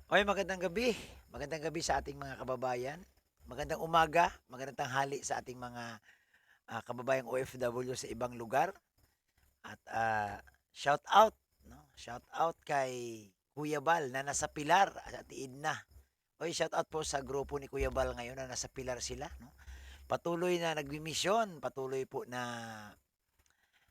Oy, magandang gabi. Magandang gabi sa ating mga kababayan. Magandang umaga, magandang tanghali sa ating mga kababayang OFW sa ibang lugar. At shout out, no? Shout out kay Kuya Bal na nasa Pilar at Idna. Oy, shout out po sa grupo ni Kuya Bal ngayon na nasa Pilar sila, no? Patuloy na nagbimisyon, patuloy po na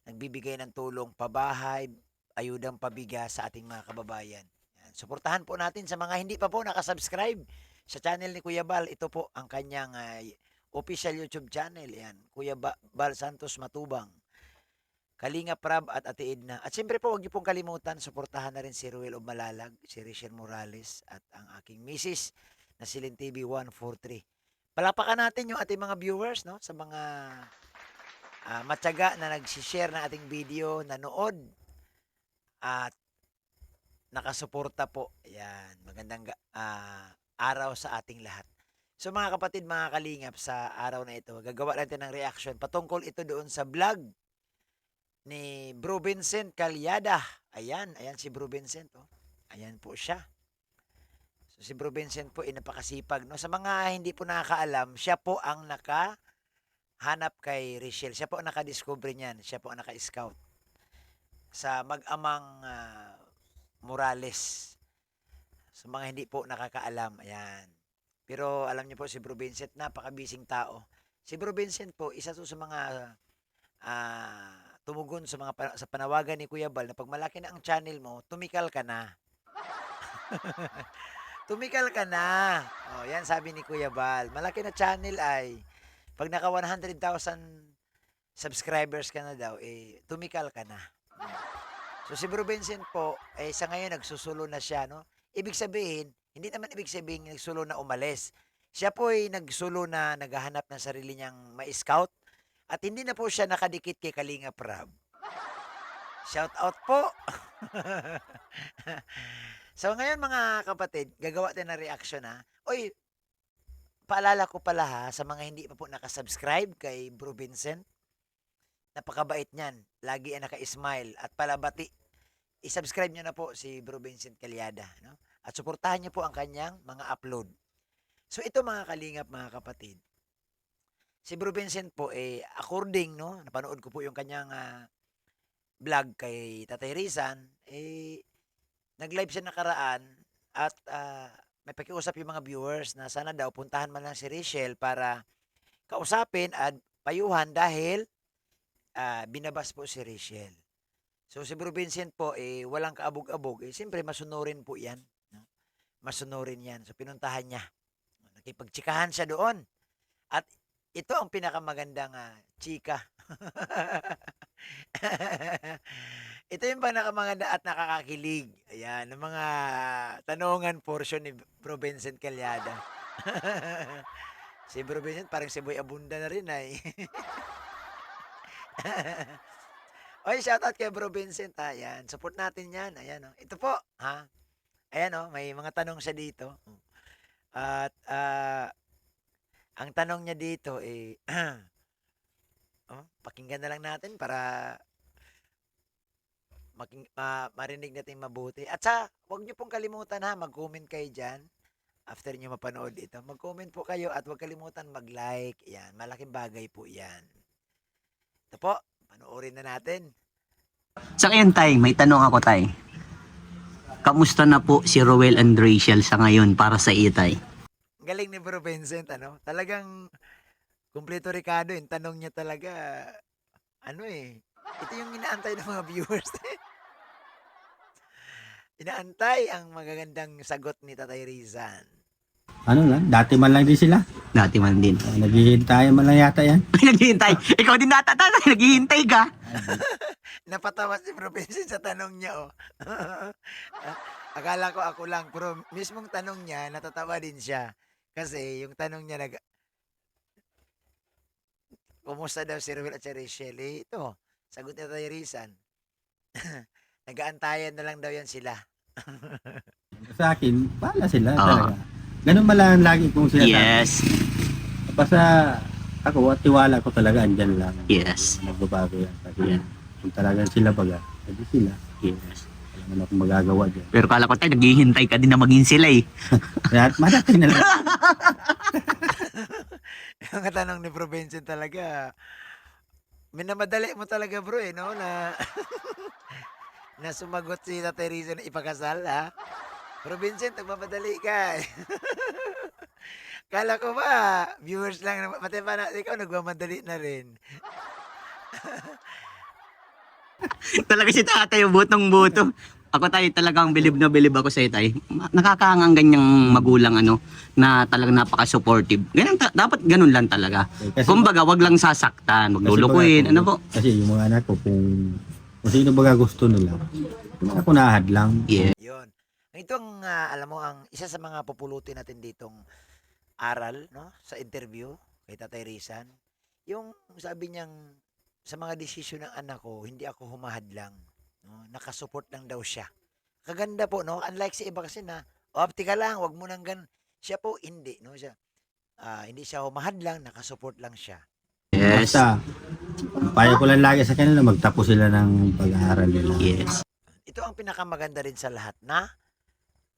nagbibigay ng tulong pabahay, ayudang pabigas sa ating mga kababayan. Yan. Suportahan po natin sa mga hindi pa po nakasubscribe sa channel ni Kuya Bal. Ito po ang kanyang official YouTube channel. Yan, Kuya Bal Santos Matubang. Kalinga Prab at Ate Edna. At siyempre po, huwag niyo pong kalimutan, suportahan na rin si Ruel of Malalag, si Rachel Morales, at ang aking misis na si Lin TV 143. Palapakan natin yung ating mga viewers, no? Sa mga matyaga na nag-share ng ating video, nanood, at nakasuporta po. Ayan, magandang araw sa ating lahat. So mga kapatid, mga kalingap, sa araw na ito, gagawa natin ng reaction. Patungkol ito doon sa vlog ni Bro Vincent Calyada. Ayan, ayan si Bro Vincent. Oh. Ayan po siya. So si Bro Vincent po ay napakasipag. No? Sa mga hindi po nakakaalam, siya po ang nakahanap kay Rachel. Siya po ang nakadiscover niyan. Siya po ang naka-scout sa mag-amang Morales. Sa mga hindi po nakakaalam, ayan. Pero alam niyo po si Bro Vincent, napakabising tao. Si Bro Vincent po, isa to sa mga tumugon sa mga sa panawagan ni Kuya Bal na pag malaki na ang channel mo, tumikal ka na. Tumikal ka na. Oh, yan sabi ni Kuya Bal. Malaki na channel ay pag naka 100,000 subscribers ka na daw, eh tumikal ka na. So si Bro Vincent po, eh sa ngayon nagsusulo na siya, no? Ibig sabihin, hindi naman ibig sabihin nagsulo na umalis. Siya po ay nagsulo na naghahanap ng sarili niyang ma-scout at hindi na po siya nakadikit kay Kalinga Prab. Shout out po! So ngayon mga kapatid, gagawa tayo ng reaction ha. Oy, paalala ko pala ha, sa mga hindi pa po nakasubscribe kay Bro Vincent, napakabait niyan. Lagi ang naka-smile at palabati. I-subscribe niyo na po si Bro Vincent Calyada, no? At suportahan niyo po ang kanyang mga upload. So ito mga kalingap, mga kapatid. Si Bro Vincent po according, no, napanood ko po yung kanyang vlog kay Tatay Rizan, nag-live siya nakaraan at may pakiusap yung mga viewers na sana daw puntahan man lang si Rachel para kausapin at payuhan dahil binabas po si Rachel. So si Bro Vincent po walang kaabog-abog, siyempre masunurin po 'yan, no? Masunurin 'yan. So pinuntahan niya. Nakipagtsikahan siya doon. At ito ang pinakamagandang chika. Ito yung pinakamaganda at nakakakilig. Ayan, ng mga tanungan portion ni Bro Vincent Calyada. Si Bro Vincent parang si Boy Abunda na rin ay. Oy, shoutout kay Bro Vincent ha. Ayan, support natin 'yan. Ayan oh. Ito po, ha. Ayan oh, may mga tanong siya dito. At ang tanong niya dito pakinggan na lang natin para marinig natin mabuti. At huwag niyo pong kalimutan ha, mag-comment kayo diyan after niyo mapanood ito. Mag-comment po kayo at huwag kalimutan mag-like. Yan, malaking bagay po 'yan. Ito po, panoorin na natin. Sa ngayon, Tay, may tanong ako, Tay. Kamusta na po si Roel and Rachel sa ngayon para sa iyo, Tay? Galing ni Bro Vincent, ano? Talagang kumpleto Ricardo, yung tanong niya talaga, ito yung inaantay ng mga viewers. Inaantay ang magagandang sagot ni Tatay Rizan. Ano lang, dati man lang din sila. Dati man din. Naghihintay man lang yata yan. Naghihintay. Ikaw din natatala. Naghihintay ka. Napatawa si Bro Vincent sa tanong niya, oh. Akala ko ako lang, pero mismong tanong niya, natatawa din siya. Kasi yung tanong niya, kumusta daw si Ruel at si Rachel? Ito, sagot ni Tatay Rizan. Nag-aantayan na lang daw yan sila. Sa akin, pala sila Oo. talaga. Ganun malang lagi kong sila. Yes. Basta ako, at tiwala ko talaga andyan lang. Yes. Magbabago yan. Kasi kung talagang sila baga, hindi sila. Yes. Ano akong magagawa dyan. Pero kala ko tayo, naghihintay ka din na maging sila eh. Kaya madating na lang. Yung tanong ni Bro Vincent talaga, minamadali mo talaga bro eh, no? Na, na sumagot si Tatay Rizzo na ipakasal, ha? Bro Vincent, nagmamadali ka eh. Kala ko ba, viewers lang, pati pa na, ikaw nagmamadali na rin. Talaga si tatay, butong-buto. Ako tayo talagang bilib na bilib ako sa tay. Nakakaangang ganyang magulang ano na talagang napaka-supportive. Ganyan dapat ganun lang talaga. Kasi, Kumbaga, wag lang sasaktan, wag kasi lulukuin, baga, ano po? Kasi yung mga anak ko, kung sino baga gusto nila, ako nahad lang. Yeah. Yun. Ito ang, alam mo, ang isa sa mga pupulutin natin ditong aral, no? Sa interview kay Tatay Rizan. Yung sabi niyang, sa mga desisyon ng anak ko, hindi ako humahadlang. No? Nakasupport lang daw siya. Kaganda po, no? Unlike sa iba kasi na, tika lang, wag mo nang siya po, hindi, no? Siya, hindi siya humahadlang, nakasupport lang siya. Yes. Basta, payo ko lang lagi sa kanila, magtapos sila ng pag-aaral nila. Yes. Ito ang pinakamaganda rin sa lahat na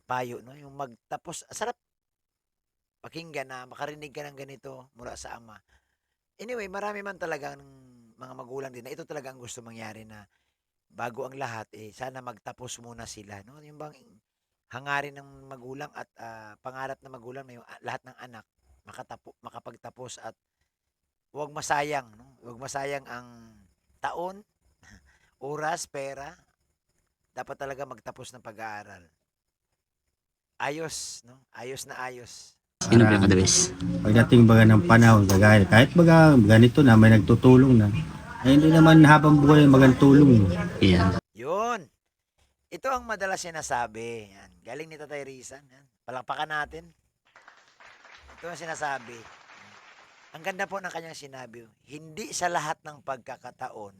payo, no? Yung magtapos, sarap pakinggan na makarinig ka ng ganito mula sa ama. Anyway, marami man talagang mga magulang din na ito talaga ang gusto mangyari na bago ang lahat, sana magtapos muna sila. No? Yung bang hangarin ng magulang at pangarap ng magulang na yung lahat ng anak makapagtapos at huwag masayang. No? Huwag masayang ang taon, oras, pera. Dapat talaga magtapos ng pag-aaral. Ayos, no? Ayos na ayos. Yun ang pinaka the best. Pagdating baga ng panahon, kagaya, kahit baga ganito na, may nagtutulong na, ay hindi naman habang buhay magandang Yeah. Yun. Ito ang madalas sinasabi. Yan. Galing ni Tatay Rizan. Yan. Palakpakan natin. Ito ang sinasabi. Ang ganda po ng kanyang sinabi. Hindi sa lahat ng pagkakataon,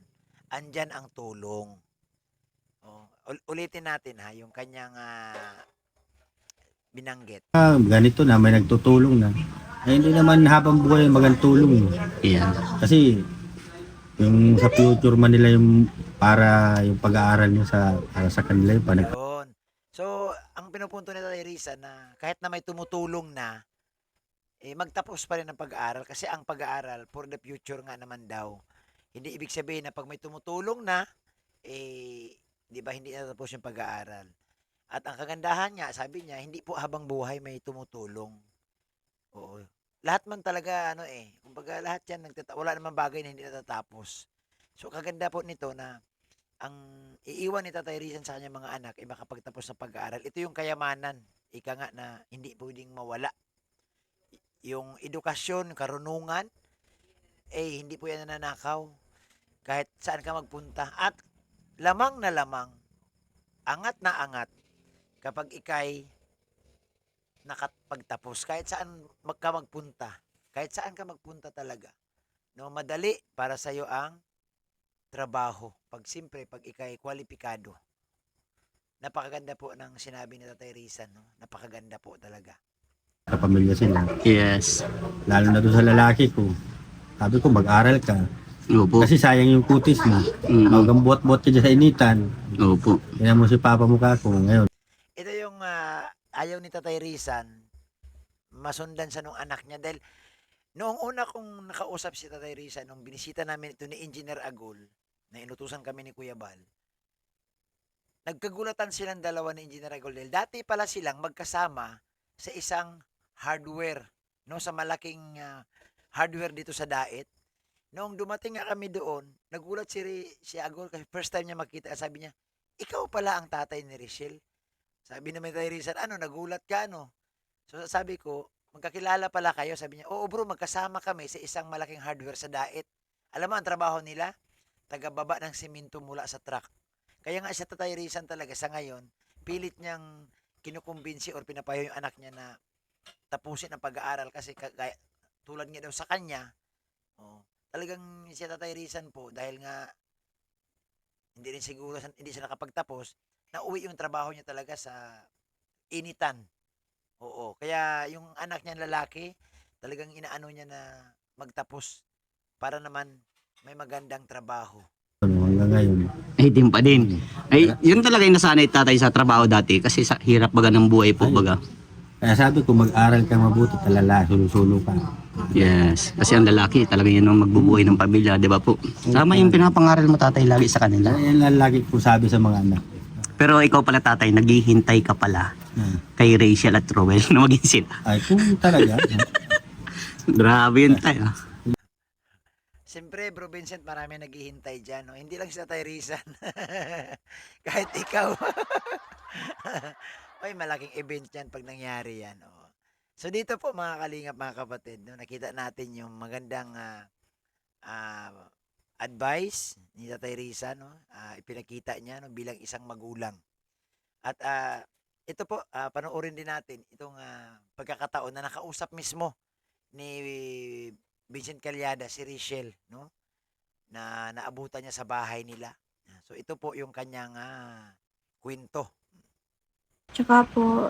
andyan ang tulong. Ulitin natin ha, yung kanyang binanggit. Ganito na, may nagtutulong na, ay hindi naman habang buhay magandang Yeah. Kasi, yung sa future man nila yung para yung pag-aaral nyo para sa kanila yung Yun. So, ang pinupunto ni Tatay Rizan na kahit na may tumutulong na, magtapos pa rin ng pag-aaral kasi ang pag-aaral for the future nga naman daw. Hindi ibig sabihin na pag may tumutulong na, di ba hindi natapos yung pag-aaral. At ang kagandahan niya, sabi niya, hindi po habang buhay may tumutulong. Oo. Lahat man talaga, kumbaga lahat yan, wala namang bagay na hindi natatapos. So, kaganda po nito na ang iiwan ni Tatay Rizan sa kanyang mga anak ay makapagtapos ng pag-aaral. Ito yung kayamanan, ika nga na hindi pwedeng mawala. Yung edukasyon, karunungan, hindi po yan nananakaw. Kahit saan ka magpunta. At lamang na lamang, angat na angat, kapag ikay nakapagtapos, kahit saan ka magpunta, kahit saan ka magpunta talaga, no, madali para sa iyo ang trabaho. Pag simpre, pag ikay kwalipikado. Napakaganda po ng sinabi ni Tatay Rizan, no? Napakaganda po talaga. sa pamilya sila. Yes. Lalo na doon sa lalaki ko. Sabi ko, mag-aral ka. Opo. Kasi sayang yung kutis mo. Hanggang buot-buot ka dyan sa initan. Opo. Tingnan mo si Papa mukha ko ngayon. Ito yung ayaw ni Tatay Rizan, masundan sa nung anak niya. Dahil noong una kong nakausap si Tatay Rizan, nung binisita namin ito ni Engineer Agol, na inutusan kami ni Kuya Bal, nagkagulatan silang dalawa ni Engineer Agol. Dahil dati pala silang magkasama sa isang hardware, no, sa malaking hardware dito sa Daet. Noong dumating nga kami doon, nagulat si Agol kasi first time niya makita, sabi niya, ikaw pala ang tatay ni Richelle. Sabi naman tayo Rizal, nagulat ka, ano? So sabi ko, magkakilala pala kayo. Sabi niya, oo bro, magkasama kami sa isang malaking hardware sa Daet. Alam mo, ang trabaho nila, tagababa ng simento mula sa truck. Kaya nga siya Tatay Rizal talaga sa ngayon, pilit niyang kinukumbinsi or pinapayo yung anak niya na tapusin ang pag-aaral kasi tulad nga daw sa kanya, talagang si Tatay Rizal po, dahil nga hindi rin siguro, hindi siya nakapagtapos, nauwi yung trabaho niya talaga sa initan. Oo. Kaya yung anak niya lalaki, talagang inaano niya na magtapos para naman may magandang trabaho. Hanggang ngayon. Din pa din. Ay, yun talaga yung nasanay tatay sa trabaho dati kasi sa hirap baga ng buhay po baga. Kaya sabi ko, mag-aral ka mabuti, talala, sulo-sulo ka. Yes, kasi ang lalaki talaga yun ang magbubuhay ng pamilya, di ba po? Tama yung pinapangaral mo tatay lagi sa kanila. Yan lang lagi ko sabi sa mga anak. Pero ikaw pala tatay, naghihintay ka pala kay Rachel at Rowel na maging sila. Ay, kung talaga. Grabe yun tayo. Siyempre, Bro Vincent, marami naghihintay dyan. No? Hindi lang si Tatay Rizan. Kahit ikaw. Ay, malaking event yan pag nangyari yan. Oh. So dito po mga kalingap, mga kapatid, no, nakita natin yung magandang ah, advice ni Tatay Rizan. No? Ipinakita niya no, bilang isang magulang. At ito po, panoorin din natin itong pagkakataon na nakausap mismo ni Vincent Calyada, si Rachel, no? Na naabutan niya sa bahay nila. So ito po yung kanyang kwento. Tsaka po,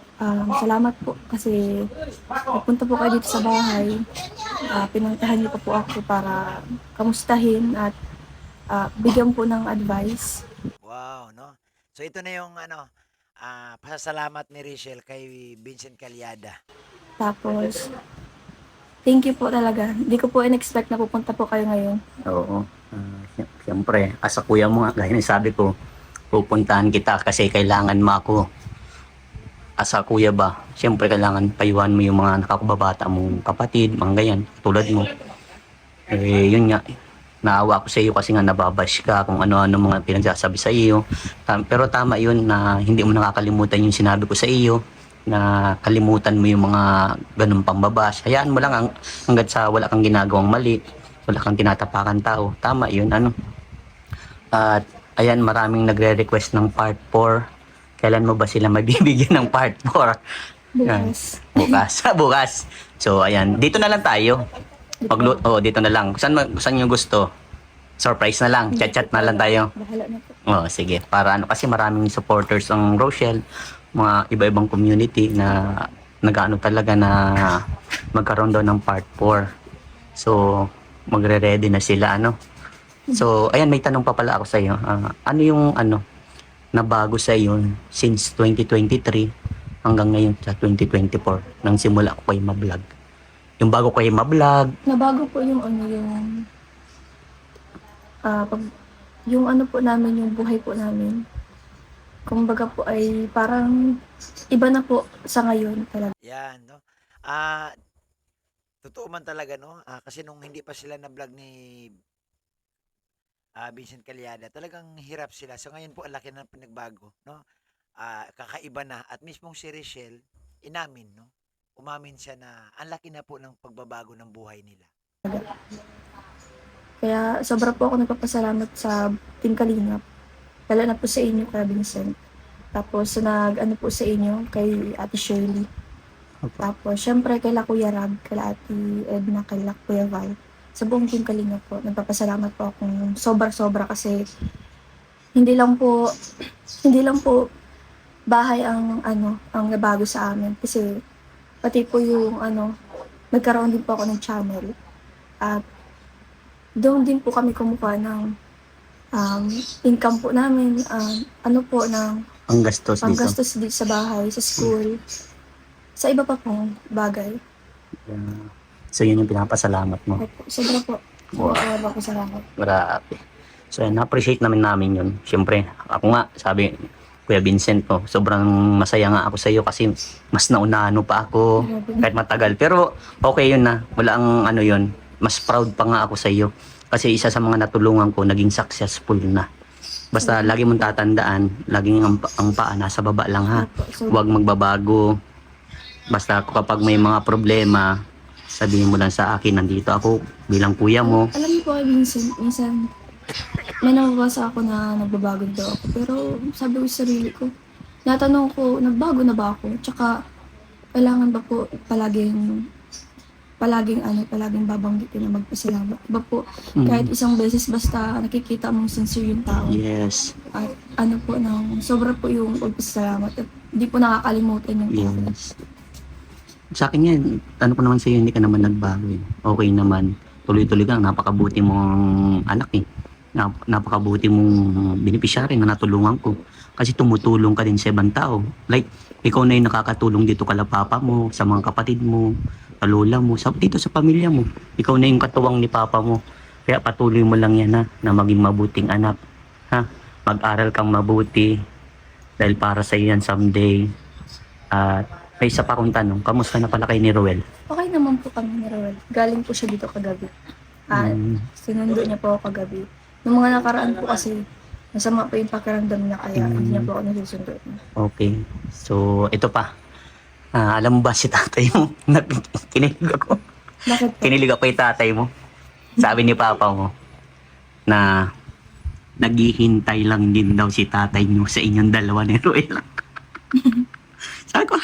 salamat po kasi nagpunta po kayo dito sa bahay. Pinuntahan niyo pa po ako para kamustahin at bigyan po ng advice. Wow, no? So ito na yung pasasalamat ni Rachel kay Vincent Calyada. Tapos, thank you po talaga. Hindi ko po in-expect na pupunta po kayo ngayon. Oo. Siyempre, as a kuya mo nga, gaya ng sabi ko, pupuntahan kita kasi kailangan mo ako. As a kuya ba, siyempre kailangan payuhan mo yung mga nakakababata mong kapatid, mga ganyan, tulad mo. Eh, yun nga, naawa ko sa iyo kasi nga nababash ka kung ano-ano mga pinagsasabi sa iyo. Pero tama yun na hindi mo nakakalimutan yung sinabi ko sa iyo, na kalimutan mo yung mga ganun pambabash. Hayaan mo lang hanggat sa wala kang ginagawang mali, wala kang tinatapakan tao. Tama yun, ano. At ayan, maraming nagre-request ng part 4. Kailan mo ba sila mabibigyan ng part 4? Bukas. Bukas. Bukas. So, ayan. Dito na lang tayo. Dito na lang. Saan nyo gusto? Surprise na lang. Chat-chat na lang tayo. Bahala na po. Sige. Para kasi maraming supporters ang Rochelle. Mga iba-ibang community na nag-ano talaga na magkaroon daw ng part 4. So, magre-ready na sila, ano. So, ayan, may tanong pa pala ako sa iyo. Ano yung na bago sa iyo since 2023 hanggang ngayon sa 2024 nang simula ko kayo ma-vlog? Yung bago kayo ma-vlog, Nabago po yung yung po namin, yung buhay po namin. Kumbaga po ay parang iba na po sa ngayon talaga. Yan, no? Totoo man talaga, no? Kasi nung hindi pa sila na-vlog ni Vincent Calyada, talagang hirap sila. So ngayon po, ang laki na ng pinagbago, no? Kakaiba na. At mismong si Rachel, inamin, no? Umamin siya na ang laki na po ng pagbabago ng buhay nila. Kaya sobra po ako nagpapasalamat sa Team Kalingap. Lalo na po sa inyo, Kuya Vincent. Tapos po sa inyo, kay Ate Shirley. Tapos syempre kay Kuya Rab, kay Ate Edna, kay Kuya Val. Sa buong Team Kalingap po, nagpapasalamat po akong sobra-sobra kasi hindi lang po bahay ang nabago sa amin kasi pati po yung nagkaroon din po ako ng channel at doon din po kami kumuha ng income po namin, ng ang gastos dito. panggastos dito sa bahay, sa school, sa iba pa pong bagay. So yun yung pinapasalamat mo. Opo, sobra po. Wow. Sobra po salamat. Grabe. So na-appreciate namin yun. Siyempre, ako nga, sabi Kuya Vincent ko, sobrang masaya nga ako sa iyo kasi mas naunahan mo pa ako kahit matagal. Pero okay yun na. Wala ang yun. Mas proud pa nga ako sa iyo. Kasi isa sa mga natulungan ko, naging successful na. Basta lagi mong tatandaan, laging ang paa nasa baba lang ha. Huwag magbabago. Basta kapag may mga problema, sabihin mo lang sa akin, nandito ako bilang kuya mo. Alam niyo po, minsan may nababasa ako na nagbabago daw ako. Pero sabi ko sa sarili ko, natanong ko, nagbago na ba ako? Tsaka, kailangan ba po palaging babanggitin na magpasalamat? Diba po, kahit isang beses basta nakikita mong sincere yung tao. Yes. At sobra po yung pagpasalamat. At hindi po nakakalimutan yung tao. Yes. Sa akin yan, ko naman sa'yo, hindi ka naman nagbago eh. Okay naman. Tuloy-tuloy ka, napakabuti mong anak eh. Napakabuti mong beneficiary na natulungan ko. Kasi tumutulong ka din sa ibang tao. Like, ikaw na yung nakakatulong dito kala papa mo, sa mga kapatid mo, sa lola mo, dito sa pamilya mo. Ikaw na yung katuwang ni papa mo. Kaya patuloy mo lang yan ha, na maging mabuting anak. Ha? Mag-aral kang mabuti dahil para sa iyo yan someday. At may isa pa akong tanong, kamusta na pala kay ni Ruel? Okay naman po kami ni Roel. Galing po siya dito kagabi. Sinundo niya po ako kagabi. Yung mga nakaraan po kasi, masama po yung pakiramdam niya kaya hindi niya po ako nasusundo. Okay. So, ito pa. Alam mo ba si tatay mo? Kinilig ako. Bakit po? Kinilig ako kay tatay mo. Sabi ni papa mo na naghihintay lang din daw si tatay niyo sa inyong dalawa ni Ruel. Sabi ko,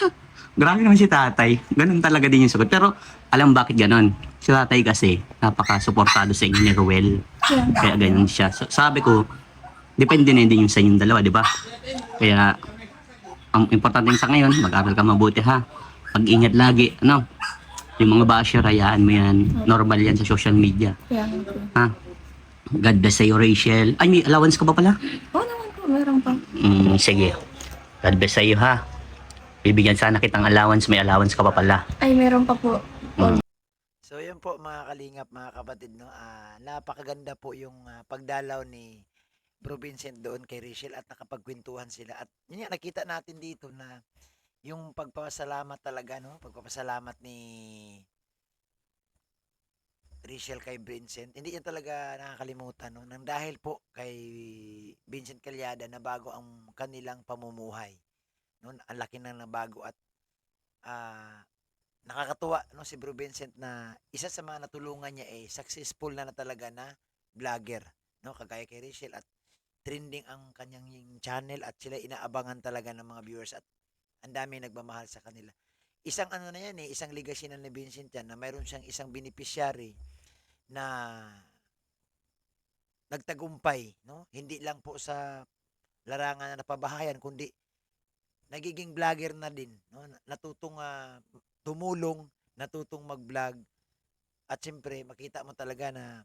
grabe naman si tatay. Ganun talaga din yung sagot. Pero alam bakit ganun? Si tatay kasi napaka-suportado sa inyo ni Ruel. Kaya ganun siya. So, sabi ko, depende na din yung sa inyong dalawa, di ba? Kaya, ang importante sa ngayon, mag-aral ka mabuti ha. Mag-ingat lagi, ano? Yung mga basher, hayaan mo yan. Normal yan sa social media. Kaya nga po. Ha? God bless sa'yo, Rachel. Ay, may allowance ka ba pala? Oo naman po, meron pa. Sige. God bless sa'yo ha. Bibigyan sana kitang allowance, may allowance ka pa pala. Ay, meron pa po. So yun po mga kalingap, mga kapatid, no? Napakaganda po yung pagdalaw ni Bro Vincent doon kay Rachel at nakapagkwentuhan sila. At yun nga, nakita natin dito na yung pagpapasalamat talaga, no? Pagpapasalamat ni Rachel kay Vincent. Hindi niya talaga nakakalimutan, no? Nang dahil po kay Vincent Calyada na bago ang kanilang pamumuhay. No? Ang laki na nabago at ah, nakakatuwa, no, si Bro Vincent na isa sa mga natulungan niya successful na talaga na vlogger, no, kagaya kay Rachel at trending ang kanyang yung channel at sila inaabangan talaga ng mga viewers at ang dami nagmamahal sa kanila. Isang ano na yan isang legacy na ni Vincent yan na mayroon siyang isang beneficiary na nagtagumpay, no? Hindi lang po sa larangan na napabahayan kundi nagiging vlogger na din, no? Natutong tumulong, natutong mag-vlog at siyempre makita mo talaga na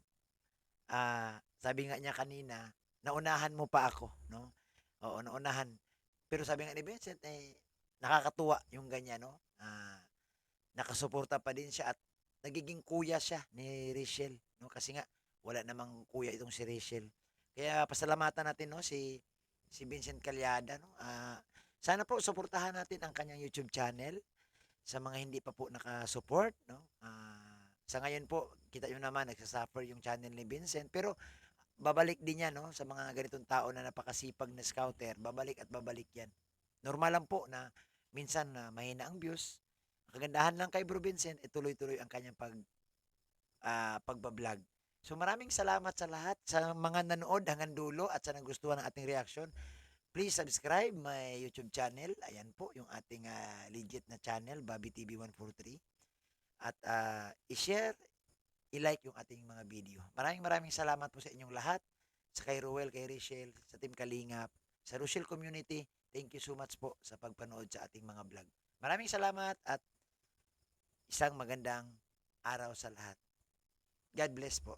sabi nga niya kanina, naunahan mo pa ako, no? Oo, naunahan. Pero sabi nga ni Vincent, nakakatuwa yung ganyan, no? Nakasuporta pa din siya at nagiging kuya siya ni Rachel, no? Kasi nga, wala namang kuya itong si Rachel. Kaya pasalamatan natin, no, si Vincent Calyada, no? Sana po suportahan natin ang kanyang YouTube channel sa mga hindi pa po naka-support, no? Sa ngayon po, kita nyo naman, nagsasuffer yung channel ni Vincent. Pero, babalik din yan, no? Sa mga ganitong tao na napakasipag na scouter, babalik at babalik yan. Normal lang po na minsan na mahina ang views. Ang kagandahan lang kay Bro Vincent, tuloy-tuloy ang kanyang pagbablog. So, maraming salamat sa lahat, sa mga nanood hanggang dulo at sa nagustuhan ng ating reaction. Please subscribe my YouTube channel. Ayan po, yung ating legit na channel, Bobby TV 143. At i-share, i-like yung ating mga video. Maraming salamat po sa inyong lahat. Sa kay Ruel, kay Rachel, sa Team Kalingap, sa Rochelle Community. Thank you so much po sa pagpanood sa ating mga vlog. Maraming salamat at isang magandang araw sa lahat. God bless po.